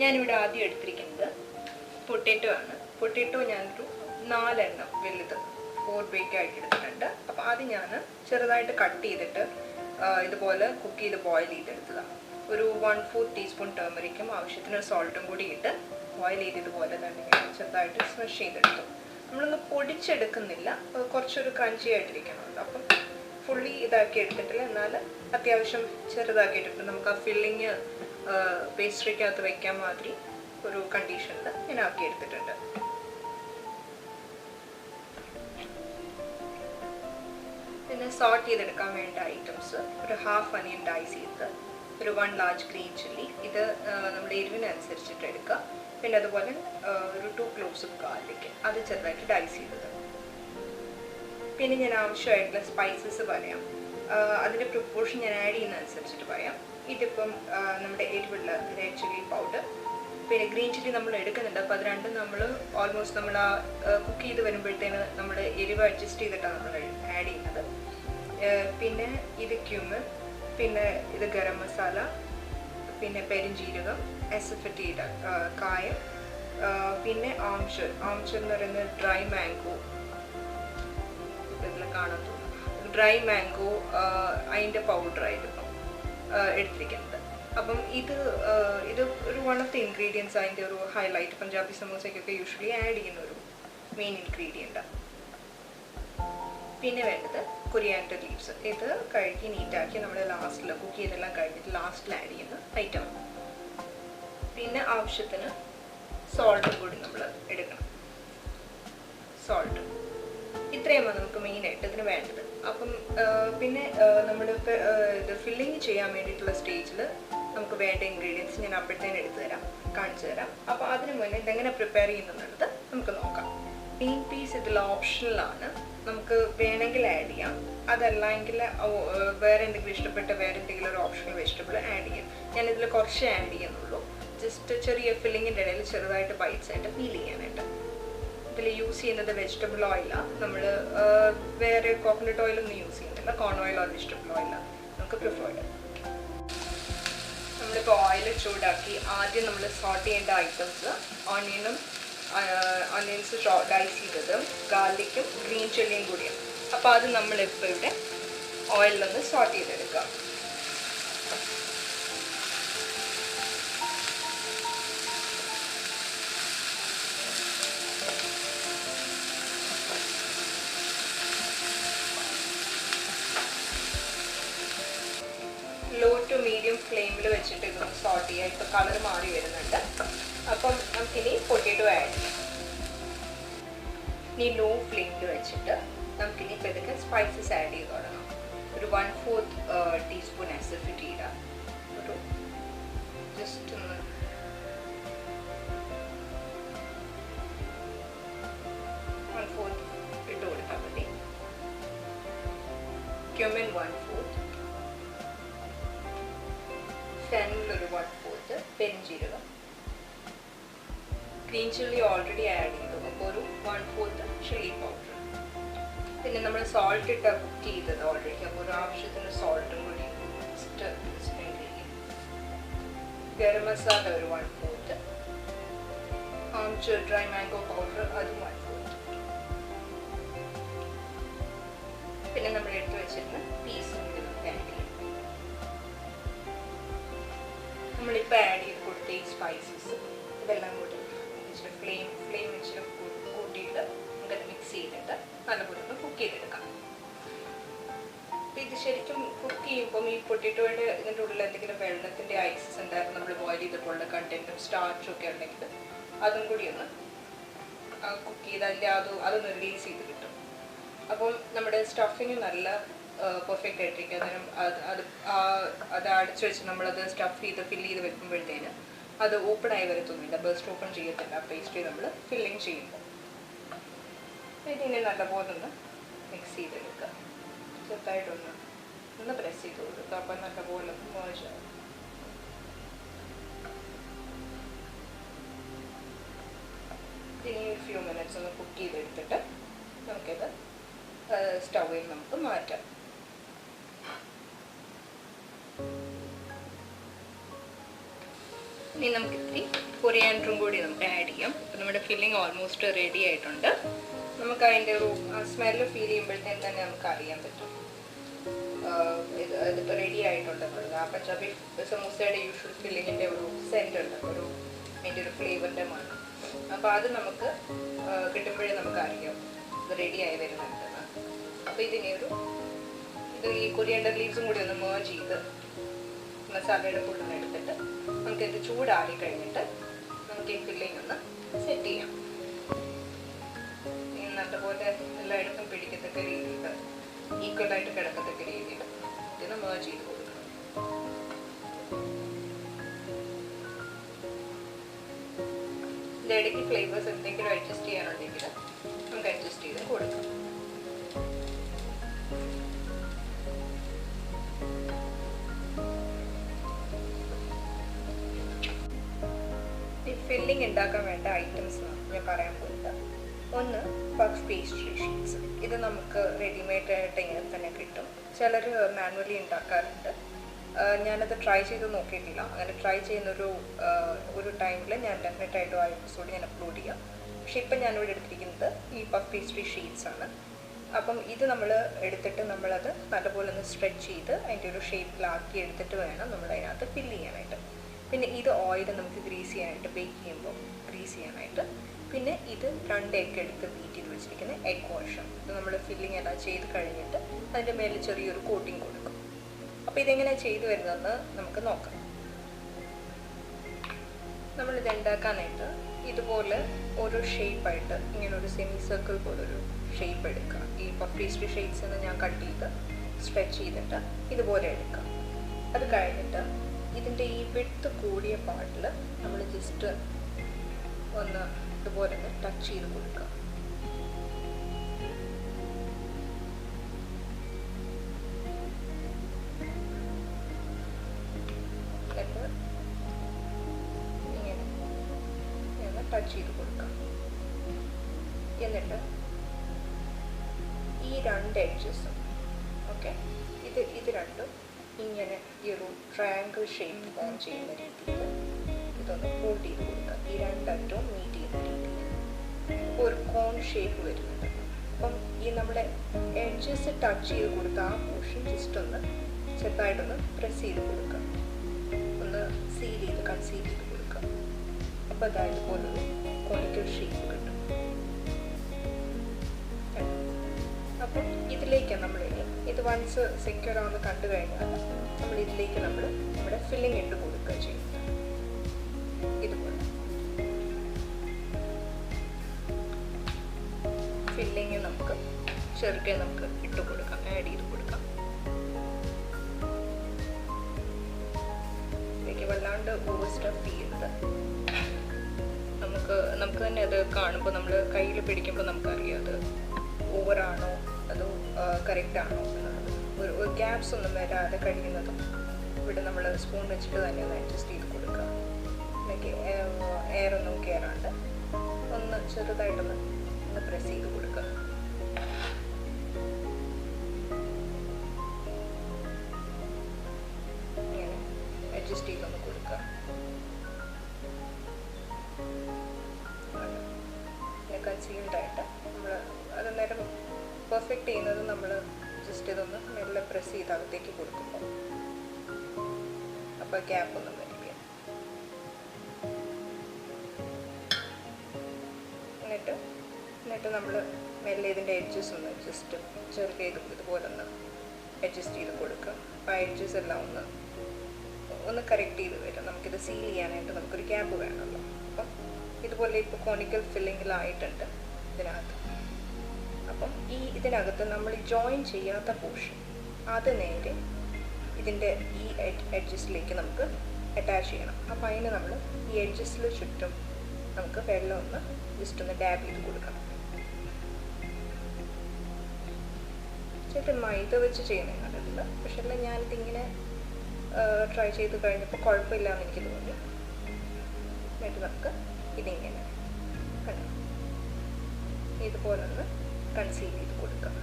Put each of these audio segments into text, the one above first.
ഞാനിവിടെ ആദ്യം എടുത്തിരിക്കുന്നത് പൊട്ടാറ്റോ ആണ്. പൊട്ടാറ്റോ ഞാനൊരു 4 എണ്ണം വലുത് 4 ബേക്ക് ആയിട്ട് എടുത്തിട്ടുണ്ട്. അപ്പോൾ ആദ്യം ഞാൻ ചെറുതായിട്ട് കട്ട് ചെയ്തിട്ട് ഇതുപോലെ കുക്ക് ചെയ്ത് ബോയിൽ ചെയ്തെടുത്തതാണ്. ഒരു 1/4 ടീസ്പൂൺ ടർമറിക്കും ആവശ്യത്തിന് സോൾട്ടും കൂടി ഇട്ട് ബോയിൽ ചെയ്ത് ഇതുപോലെ തന്നെ ചെറുതായിട്ട് സ്മഷ് ചെയ്തെടുത്തു. നമ്മളൊന്ന് പൊടിച്ചെടുക്കുന്നില്ല, കുറച്ചൊരു ക്രഞ്ചി ആയിട്ടിരിക്കണമല്ലോ. അപ്പം ഫുള്ളി ഇതാക്കി എടുത്തിട്ടില്ല, എന്നാൽ അത്യാവശ്യം ചെറുതാക്കിയിട്ടുണ്ട്. നമുക്ക് ആ ഫില്ലിങ് പേസ്ട്രിക്കകത്ത് വയ്ക്കാൻ മാതിരി ഒരു കണ്ടീഷനിൽ ഞാൻ ആക്കി എടുത്തിട്ടുണ്ട്. പിന്നെ സോട്ട് ചെയ്തെടുക്കാൻ വേണ്ട ഐറ്റംസ് ഒരു 1/2 അനിയൻ ഡൈസ് ചെയ്ത്, ഒരു 1 ലാർജ് ഗ്രീൻ ചില്ലി, ഇത് നമ്മുടെ എരിവിനനുസരിച്ചിട്ട് എടുക്കുക. പിന്നെ അതുപോലെ ഒരു 2 ക്ലോവ്സ് ഓഫ് ഗാർലിക്, അത് ചെറുതായിട്ട് ഡൈസ് ചെയ്തത്. പിന്നെ ഞാൻ ആവശ്യമായിട്ടുള്ള സ്പൈസസ് പറയാം, അതിൻ്റെ പ്രൊപ്പോർഷൻ ഞാൻ ആഡ് ചെയ്യുന്നതനുസരിച്ചിട്ട് പറയാം. ഇതിപ്പം നമ്മുടെ എരിവുള്ള റെഡ് ചില്ലി പൗഡർ, പിന്നെ ഗ്രീൻ ചില്ലി നമ്മൾ എടുക്കുന്നുണ്ട്. അപ്പോൾ അത് രണ്ടും നമ്മൾ ഓൾമോസ്റ്റ് നമ്മൾ ആ കുക്ക് ചെയ്ത് വരുമ്പോഴത്തേന് നമ്മൾ എരിവ് അഡ്ജസ്റ്റ് ചെയ്തിട്ടാണ് നമ്മൾ ആഡ് ചെയ്യുന്നത്. പിന്നെ ഇത് ക്യൂമിൻ, പിന്നെ ഇത് ഗരം മസാല, പിന്നെ പെരിഞ്ജീരകം, അസഫറ്റീഡ കായം, പിന്നെ ആംചൂർ എന്ന് പറയുന്നത് ഡ്രൈ മാംഗോ, ഇതിൽ കാണാൻ തോന്നുന്നു, ഡ്രൈ മാംഗോ അതിൻ്റെ പൗഡറായിരുന്നു എടുത്തിരിക്കുന്നത്. അപ്പം ഇത് ഒരു വൺ ഓഫ് ദി ഇൻഗ്രീഡിയൻസ്, അതിൻ്റെ ഒരു ഹൈലൈറ്റ്. പഞ്ചാബി സമോസയ്ക്കൊക്കെ യൂഷ്വലി ആഡ് ചെയ്യുന്ന ഒരു മെയിൻ ഇൻഗ്രീഡിയൻ്റാണ്. പിന്നെ വേണ്ടത് കൊറിയാൻഡർ ലീവ്സ്, ഇത് കഴുകി നീറ്റാക്കി നമ്മൾ ലാസ്റ്റിൽ കുക്ക് ചെയ്തെല്ലാം കഴിഞ്ഞിട്ട് ലാസ്റ്റിൽ ആഡ് ചെയ്യുന്ന ഐറ്റം. പിന്നെ ആവശ്യത്തിന് സോൾട്ടും കൂടി നമ്മൾ എടുക്കണം. സോൾട്ട് ഇത്രയുമാണ് നമുക്ക് മെയിനായിട്ട് ഇതിന് വേണ്ടത്. അപ്പം പിന്നെ നമ്മളിപ്പോൾ ഇത് ഫില്ലിങ് ചെയ്യാൻ വേണ്ടിയിട്ടുള്ള സ്റ്റേജിൽ നമുക്ക് വേണ്ട ഇൻഗ്രീഡിയൻസ് ഞാൻ അപ്പോഴത്തേനും കാണിച്ചു തരാം. അപ്പോൾ അതിന് മുന്നേ ഇതെങ്ങനെ പ്രിപ്പയർ ചെയ്യുന്നുള്ളത് നമുക്ക് നോക്കാം. ഗ്രീൻ പീസ് ഇതിൽ ഓപ്ഷണലാണ്, നമുക്ക് വേണമെങ്കിൽ ആഡ് ചെയ്യാം. അതല്ലെങ്കിൽ വേറെ എന്തെങ്കിലും ഇഷ്ടപ്പെട്ട വേറെ എന്തെങ്കിലും ഒരു ഓപ്ഷണൽ വെജിറ്റബിൾ ആഡ് ചെയ്യാം. ഞാനിതിൽ കുറച്ച് ആഡ് ചെയ്യുന്നുള്ളൂ, ജസ്റ്റ് ചെറിയ ഫില്ലിങ്ങിൻ്റെ ഇടയിൽ ചെറുതായിട്ട് ബൈറ്റ്സ് ആയിട്ട് ഫീൽ ചെയ്യാനായിട്ട്. ഇതിൽ യൂസ് ചെയ്യുന്നത് വെജിറ്റബിൾ ഓയിലാണ്, നമ്മൾ വേറെ കോക്കനട്ട് ഓയിലൊന്നും യൂസ് ചെയ്യുന്നില്ല. കോൺ ഓയിൽ ഓർ വെജിറ്റബിൾ ഓയിലാണ് നമുക്ക് പ്രിഫേർഡ്. നമ്മളിപ്പോൾ ഓയിൽ ചൂടാക്കി ആദ്യം നമ്മൾ സോട്ട് ചെയ്യേണ്ട ഐറ്റംസ് ഓണിയൻസ് ഡൈസ് ചെയ്തതും ഗാർലിക്കും ഗ്രീൻ ചില്ലിയും കൂടിയാണ്. അപ്പോൾ അത് നമ്മളിപ്പോൾ ഇവിടെ ഓയിലൊന്ന് സോട്ട് ചെയ്തെടുക്കാം. ലോ ടു മീഡിയം ഫ്ലെയിമിൽ വെച്ചിട്ട് ഇതൊന്ന് സോട്ട് ചെയ്യുക. ഇപ്പോൾ കളർ മാറി വരുന്നുണ്ട്. അപ്പം നമുക്കിനി പൊട്ടാറ്റോ ആഡ് ചെയ്യാം. ഇനി ലോ ഫ്ലെയിമിൽ വെച്ചിട്ട് നമുക്കിനി ഇപ്പോൾ ഇതൊക്കെ സ്പൈസസ് ആഡ് ചെയ്ത് തുടങ്ങാം. ഒരു 1/4 ടീസ്പൂൺ അസഫറ്റീഡ, ഒരു ജസ്റ്റ് ഒന്ന് ഇട്ട് കൊടുത്താൽ മതി. ക്യുമിൻ 1/4, ഫെന്നൽ ഒരു 1/4, പെരിഞ്ജീരകം, ഗ്രീൻ ചില്ലി ഓൾറെഡി ആഡ് ചെയ്തു, അപ്പോൾ ഒരു 1/4 ചില്ലി പൗഡർ. പിന്നെ നമ്മൾ സോൾട്ട് ഇട്ട് കുക്ക് ചെയ്തത് ഓൾറെഡി, അപ്പോൾ ഒരു ആവശ്യത്തിന് സോൾട്ടും കൂടി ഗരം മസാല ഒരു 1/4, ആംചൂർ ഡ്രൈ മാംഗോ പൗഡർ അതും 1/4. പിന്നെ നമ്മൾ എടുത്ത് വെച്ചിരുന്ന പീസും കൂടി നമുക്ക് ആഡ് ചെയ്യാം. നമ്മളിപ്പോൾ ആഡ് ചെയ്ത് കൊടുത്ത ഈ സ്പൈസസ് ഇതെല്ലാം കൂടി ഫ്ലെയിം വെച്ചിട്ട് കൂട്ടിയിട്ട് നമുക്കത് മിക്സ് ചെയ്തിട്ട് നല്ലപോലെ ഒന്ന് കുക്ക് ചെയ്തെടുക്കാം. ഇത് ശരിക്കും കുക്ക് ചെയ്യുമ്പം ഈ പൊട്ടാറ്റോയുടെ ഇതിൻ്റെ ഉള്ളിൽ എന്തെങ്കിലും വെള്ളത്തിൻ്റെ ഐസസ് ഉണ്ടായിരുന്നു, നമ്മൾ ബോയിൽ ചെയ്തപ്പോഴുള്ള കണ്ടൻറ്റും സ്റ്റാർച്ചും ഒക്കെ ഉണ്ടെങ്കിൽ അതും കൂടി ഒന്ന് കുക്ക് ചെയ്ത് അതിൻ്റെ അതൊന്ന് റിലീസ് ചെയ്ത് കിട്ടും. അപ്പോൾ നമ്മുടെ സ്റ്റഫിങ് നല്ല പെർഫെക്റ്റ് ആയിട്ടിരിക്കും. അന്നേരം അത് അടച്ചു വെച്ച് നമ്മളത് സ്റ്റഫ് ചെയ്ത് ഫില്ല് ചെയ്ത് വെക്കുമ്പോഴത്തേന് അത് ഓപ്പൺ ആയി വരത്തൊന്നുമില്ല, ബസ്റ്റ് ഓപ്പൺ ചെയ്യത്തില്ല പേസ്ട്രി നമ്മൾ ഫില്ലിങ് ചെയ്യുമ്പോൾ. ഇതിനെ നല്ലപോലെ ഒന്ന് മിക്സ് ചെയ്തെടുക്കുക. ചെറുതായിട്ടൊന്ന് പ്രസ് ചെയ്ത് കൊടുക്കുക. അപ്പം നല്ലപോലെ മേർജ് ആവും. ഇനി ഒരു ഫ്യൂ മിനിറ്റ്സ് ഒന്ന് കുക്ക് ചെയ്തെടുത്തിട്ട് നമുക്കിത് സ്റ്റൗവിൽ നമുക്ക് മാറ്റാം. ഇനി നമുക്ക് ഇത്തിരി കൊറിയാൻഡറും കൂടി നമുക്ക് ആഡ് ചെയ്യാം. അപ്പോൾ നമ്മുടെ ഫില്ലിംഗ് ഓൾമോസ്റ്റ് റെഡി ആയിട്ടുണ്ട്. നമുക്ക് അതിൻ്റെ ഒരു സ്മെല്ല് ഫീൽ ചെയ്യുമ്പോഴത്തേന് തന്നെ നമുക്ക് അറിയാൻ പറ്റും ഇതിപ്പോൾ റെഡി ആയിട്ടുണ്ടെന്നുള്ളത്. ആ പഞ്ചാബി സമൂസയുടെ യൂഷ്വൽ ഫില്ലിങ്ങിൻ്റെ ഒരു സെൻറ്റ് ഉണ്ട്, അതിൻ്റെ ഒരു ഫ്ലേവറിൻ്റെ മണം. അപ്പോൾ അത് നമുക്ക് കിട്ടുമ്പോഴേ നമുക്ക് അറിയാം ഇത് റെഡിയായി വരുന്നുണ്ടെന്ന്. അപ്പോൾ ഇത് ഈ കൊറിയാണ്ടർ ലീവ്സും കൂടി ഒന്ന് മേർജ് ചെയ്ത് മസാലയുടെ ഫുള്ളൊന്ന് എടുത്തിട്ട് നമുക്കിത് ചൂടാറി കഴിഞ്ഞിട്ട് നമുക്ക് ഈ ഫില്ലിംഗ് ഒന്ന് സെറ്റ് ചെയ്യാം. നല്ലപോലെ എല്ലായിടത്തും പിടിക്കത്തക്ക രീതിയിൽ ഈക്വലായിട്ട് കിടക്കത്തക്ക രീതിയിൽ ഇതിന് മേർജ് ചെയ്ത് കൊടുക്കണം. ഇതിടയ്ക്ക് ഫ്ലേവേഴ്സ് എന്തെങ്കിലും അഡ്ജസ്റ്റ് ചെയ്യാനുണ്ടെങ്കിൽ നമുക്ക് അഡ്ജസ്റ്റ് ചെയ്ത് കൊടുക്കാം. ഈ ഫില്ലിംഗ് ഉണ്ടാക്കാൻ വേണ്ട ഐറ്റംസ് ഞാൻ പറയാൻ പോകുന്നത്, ഒന്ന് പഫ് പേസ്ട്രി ഷീറ്റ്സ്. ഇത് നമുക്ക് റെഡിമെയ്ഡ് ആയിട്ട് ഇങ്ങനെ തന്നെ കിട്ടും. ചിലർ മാനുവലി ഉണ്ടാക്കാറുണ്ട്. ഞാനത് ട്രൈ ചെയ്ത് നോക്കിയിട്ടില്ല. അങ്ങനെ ട്രൈ ചെയ്യുന്നൊരു ടൈമിൽ ഞാൻ ഡെഫിനറ്റായിട്ടും ആ എപ്പിസോഡ് ഞാൻ അപ്ലോഡ് ചെയ്യാം. പക്ഷേ ഇപ്പം ഞാനിവിടെ എടുത്തിരിക്കുന്നത് ഈ പഫ് പേസ്ട്രി ഷീറ്റ്സ് ആണ്. അപ്പം ഇത് നമ്മൾ എടുത്തിട്ട് നമ്മളത് നല്ലപോലെ ഒന്ന് സ്ട്രെച്ച് ചെയ്ത് അതിൻ്റെ ഒരു ഷേപ്പിലാക്കി എടുത്തിട്ട് വേണം നമ്മൾ അതിനകത്ത് ഫില്ല് ചെയ്യാനായിട്ട്. പിന്നെ ഇത് ഓയിൽ നമുക്ക് ഗ്രീസ് ചെയ്യാനായിട്ട്, ബേക്ക് ചെയ്യുമ്പോൾ ഗ്രീസ് ചെയ്യാനായിട്ട്. പിന്നെ ഇത് 2 എഗ്ഗ് എടുത്ത് ബീറ്റ് ചെയ്ത് വെച്ചിരിക്കുന്ന എഗ് വാഷും. ഇത് നമ്മൾ ഫില്ലിങ് എല്ലാം ചെയ്ത് കഴിഞ്ഞിട്ട് അതിൻ്റെ മേലെ ചെറിയൊരു കോട്ടിങ് കൊടുക്കും. അപ്പോൾ ഇതെങ്ങനെയാണ് ചെയ്തു വരുന്നതെന്ന് നമുക്ക് നോക്കാം. നമ്മളിത് ഉണ്ടാക്കാനായിട്ട് ഇതുപോലെ ഒരു ഷേപ്പായിട്ട് ഇങ്ങനെ ഒരു സെമി സർക്കിൾ പോലൊരു ഷേപ്പ് എടുക്കുക. ഈ പഫ് പേസ്ട്രി ഷേപ്സിൽ ഞാൻ കട്ട് ചെയ്ത് സ്ട്രെച്ച് ചെയ്തിട്ട് ഇതുപോലെ എടുക്കാം. അത് കഴിഞ്ഞിട്ട് ഇതിൻ്റെ ഈ വിഡ്ത്ത് കൂടിയ പാർട്ടിൽ നമ്മൾ ജസ്റ്റ് ഒന്ന് ഇതുപോലെ ടച്ച് ചെയ്ത് കൊടുക്കുക. എന്നിട്ട് ഇങ്ങനെ ടച്ച് ചെയ്ത് കൊടുക്കാം. എന്നിട്ട് ഈ 2 എഡ്ജസും ഓക്കെ, ഇത് രണ്ടും ഇങ്ങനെ ഈ ഒരു ട്രയാങ്കിൾ ഷേപ്പ് ഫോം ചെയ്യുന്ന രീതിയിൽ ഇതൊന്ന് ഫോൾഡ് ചെയ്ത് കൊടുക്കുക. ഈ 2 അറ്റവും മീറ്റ് ചെയ്യുന്ന രീതിയിൽ ഒരു കോൺ ഷേപ്പ് വരുന്നുണ്ട്. അപ്പം ഈ നമ്മുടെ എഡ്ജസ് ടച്ച് ചെയ്ത് കൊടുത്ത ആ പോർഷൻ ജസ്റ്റ് ഒന്ന് ചെറുതായിട്ടൊന്ന് പ്രസ് ചെയ്ത് കൊടുക്കുക, ഒന്ന് കൺസീൽ ചെയ്ത് കൊടുക്കുക. അപ്പോൾ അതായത് പോലൊരു കോണിക്കൽ ഷേപ്പ് കിട്ടും. അപ്പം ഇതിലേക്കാണ് നമ്മളിനി ഇത് വൺസ് സെക്യൂർ ആവുന്ന കണ്ടു കഴിഞ്ഞാൽ നമ്മൾ ഇതിലേക്ക് നമ്മുടെ ഫില്ലിംഗ് ഇട്ട് കൊടുക്കുക ചെയ്യുന്നത്. ഇതുപോലെ ഫില്ലിങ് നമുക്ക് ചെറുക്കെ നമുക്ക് ഇട്ട് കൊടുക്കാം, ആഡ് ചെയ്ത് കൊടുക്കാം. ഇതിലേക്ക് വല്ലാണ്ട് ഓവർ സ്റ്റഫ് ചെയ്യരുത്. നമുക്ക് തന്നെ അത് കാണുമ്പോൾ നമ്മൾ കയ്യിൽ പിടിക്കുമ്പോൾ നമുക്കറിയാം അത് ഓവറാണോ അതോ കറക്റ്റ് ആണോ എന്നുള്ളത്. ഒരു ഗ്യാപ്സ് ഒന്നും വരാതെ കഴിയുന്നതും ഇവിടെ നമ്മൾ സ്പൂൺ വെച്ചിട്ട് തന്നെ ഒന്ന് അഡ്ജസ്റ്റ് ചെയ്ത് കൊടുക്കുക. അല്ലെങ്കിൽ എയറൊന്നും കയറാണ്ട് ഒന്ന് ചെറുതായിട്ടൊന്ന് പ്രസ് ചെയ്ത് കൊടുക്കുക. ഇങ്ങനെ അഡ്ജസ്റ്റ് ചെയ്തൊന്ന് കൊടുക്കുക. കൺസീൽഡായിട്ട് നമ്മൾ അത് നേരം പെർഫെക്റ്റ് ചെയ്യുന്നത് നമ്മൾ ജസ്റ്റ് ഇതൊന്ന് മെല്ലെ പ്രസ് ചെയ്ത് അകത്തേക്ക് കൊടുക്കുമ്പോൾ അപ്പോൾ ഗ്യാപ്പൊന്നും വരില്ല. എന്നിട്ട് നമ്മൾ മെല്ലെ ഇതിൻ്റെ എഡ്ജസ് ഒന്ന് ജസ്റ്റ് ചെറുക്കെ ഇതുപോലെ ഒന്ന് അഡ്ജസ്റ്റ് ചെയ്ത് കൊടുക്കുക. അപ്പോൾ ആ എഡ്ജസ് എല്ലാം ഒന്ന് കറക്റ്റ് ചെയ്ത് വരും. നമുക്കിത് സീൽ ചെയ്യാനായിട്ട് നമുക്കൊരു ഗ്യാപ്പ് വേണമല്ലോ. അപ്പം ഇതുപോലെ ഇപ്പോൾ കോണിക്കൽ ഫില്ലിങ്ങിലായിട്ടുണ്ട് ഇതിനകത്ത്. അപ്പം ഇതിനകത്ത് നമ്മൾ ജോയിൻ ചെയ്യാത്ത പോർഷൻ അത് നേരെ ഇതിൻ്റെ ഈ എഡ്ജസിലേക്ക് നമുക്ക് അറ്റാച്ച് ചെയ്യണം. അപ്പോൾ അതിന് നമ്മൾ ഈ എഡ്ജസിൽ ചുറ്റും നമുക്ക് വെള്ളം ഒന്ന് ജസ്റ്റ് ഒന്ന് ഡാബ് ചെയ്ത് കൊടുക്കണം. ചേട്ടൻ മൈദ വെച്ച് ചെയ്യുന്നത് കണ്ടിട്ടില്ല, പക്ഷെ അല്ല ഞാനിതിങ്ങനെ ട്രൈ ചെയ്ത് കഴിഞ്ഞപ്പോൾ കുഴപ്പമില്ല എന്ന് എനിക്ക് തോന്നി. എന്നിട്ട് നമുക്ക് ഇതിങ്ങനെ കണ്ടോ ഇതുപോലെ ഒന്ന് കൺസീൽ ചെയ്ത് കൊടുക്കാം.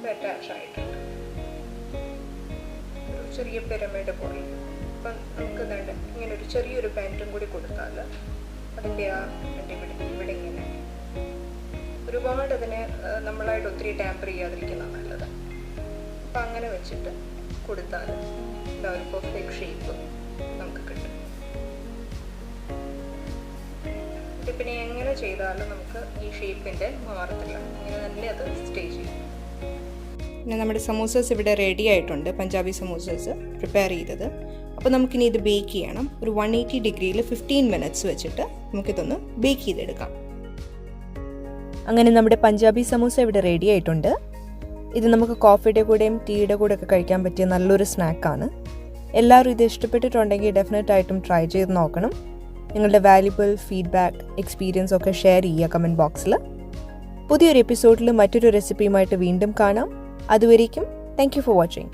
ഇത് അറ്റാച്ച് ആയിട്ടുണ്ട്. ഒരു ചെറിയ പിരമിഡ് പോലെ. അപ്പം നമുക്ക് വേണ്ട ഇങ്ങനെ ഒരു ചെറിയൊരു ബെൻഡും കൂടി കൊടുത്താൽ അതിൻ്റെ ഇവിടെ ഇങ്ങനെ ഒരുപാട് അതിനെ നമ്മളായിട്ട് ഒത്തിരി ടാമ്പർ ചെയ്യാതിരിക്കുന്ന നല്ലത്. അപ്പം അങ്ങനെ വെച്ചിട്ട് കൊടുത്താൽ ഒരു പെർഫെക്റ്റ് ഷേപ്പ് നമുക്ക് കിട്ടും. ഇത് പിന്നെ എങ്ങനെ ചെയ്താലും നമുക്ക് ഈ ഷേപ്പിൻ്റെ മാറത്തില്ല, ഇങ്ങനെ തന്നെ അത് സ്റ്റേ ചെയ്യും. പിന്നെ നമ്മുടെ സമോസാസ് ഇവിടെ റെഡി ആയിട്ടുണ്ട്, പഞ്ചാബി സമോസാസ് പ്രിപ്പയർ ചെയ്തത്. അപ്പോൾ നമുക്കിനി ഇത് ബേക്ക് ചെയ്യണം. ഒരു 180 ഡിഗ്രിയിൽ 15 മിനിറ്റ്സ് വെച്ചിട്ട് നമുക്കിതൊന്ന് ബേക്ക് ചെയ്തെടുക്കാം. അങ്ങനെ നമ്മുടെ പഞ്ചാബി സമോസ ഇവിടെ റെഡി ആയിട്ടുണ്ട്. ഇത് നമുക്ക് കോഫിയുടെ കൂടെയും ടീയുടെ കൂടെ ഒക്കെ കഴിക്കാൻ പറ്റിയ നല്ലൊരു സ്നാക്കാണ്. എല്ലാവരും ഇത് ഇഷ്ടപ്പെട്ടിട്ടുണ്ടെങ്കിൽ ഡെഫിനറ്റായിട്ടും ട്രൈ ചെയ്ത് നോക്കണം. നിങ്ങളുടെ വാല്യുബിൾ ഫീഡ്ബാക്ക് എക്സ്പീരിയൻസ് ഒക്കെ ഷെയർ ചെയ്യുക കമൻറ്റ് ബോക്സിൽ. പുതിയൊരു എപ്പിസോഡിൽ മറ്റൊരു റെസിപ്പിയുമായിട്ട് വീണ്ടും കാണാം. അതുവരേക്കും താങ്ക് യു ഫോർ വാച്ചിങ്.